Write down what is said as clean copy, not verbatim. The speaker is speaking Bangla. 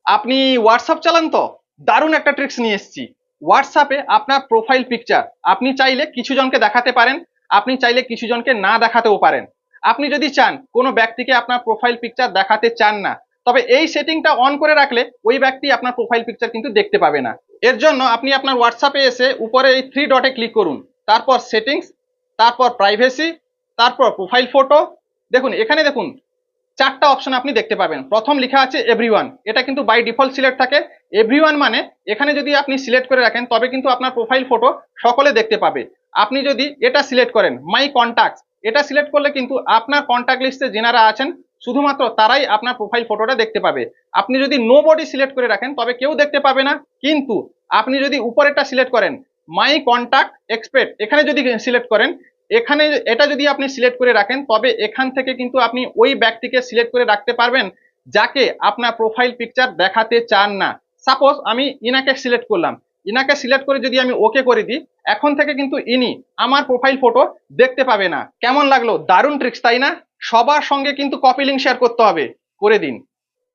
আপনি হোয়াটসঅ্যাপ চালান তো? দারুণ একটা ট্রিক্স নিয়ে এসেছি। হোয়াটসঅ্যাপে আপনার প্রোফাইল পিকচার আপনি চাইলে কিছু জনকে দেখাতে পারেন, আপনি চাইলে কিছু জনকে না দেখাতেও পারেন। আপনি যদি চান কোনো ব্যক্তিকে আপনার প্রোফাইল পিকচার দেখাতে চান না, তবে এই সেটিংটা অন করে রাখলে ওই ব্যক্তি আপনার প্রোফাইল পিকচার কিন্তু দেখতে পাবে না। এর জন্য আপনি আপনার হোয়াটসঅ্যাপে এসে উপরে এই থ্রি ডটে ক্লিক করুন, তারপর সেটিংস, তারপর প্রাইভেসি, তারপর প্রোফাইল ফটো। দেখুন এখানে দেখুন চারটা অপশন আপনি দেখতে পাবেন। প্রথম লেখা আছে এভরিওয়ান, এটা কিন্তু বাই ডিফল্ট সিলেক্ট থাকে। এভরিওয়ান মানে এখানে যদি আপনি সিলেক্ট করে রাখেন তবে কিন্তু আপনার প্রোফাইল ফটো সকলে দেখতে পাবে। আপনি যদি এটা সিলেক্ট করেন মাই কন্টাক্টস, এটা সিলেক্ট করলে কিন্তু আপনার কন্টাক্ট লিস্টে যেনারা আছেন শুধুমাত্র তারাই আপনার প্রোফাইল ফটোটা দেখতে পাবে। আপনি যদি নো বডি সিলেক্ট করে রাখেন তবে কেউ দেখতে পাবে না। কিন্তু আপনি যদি উপরেরটা সিলেক্ট করেন মাই কন্টাক্ট এক্সপেক্ট, এখানে যদি সিলেক্ট করেন, এখানে এটা যদি আপনি সিলেক্ট করে রাখেন তবে এখান থেকে কিন্তু আপনি ওই ব্যক্তিকে সিলেক্ট করে রাখতে পারবেন যাকে আপনার প্রোফাইল পিকচার দেখাতে চান না। সাপোজ আমি ইনাকে সিলেক্ট করলাম, ইনাকে সিলেক্ট করে যদি আমি ওকে করে দিই, এখন থেকে কিন্তু ইনি আমার প্রোফাইল ফটো দেখতে পাবে না। কেমন লাগলো? দারুণ ট্রিক্স তাই না? সবার সঙ্গে কিন্তু কপি লিংক শেয়ার করতে হবে, করে দিন।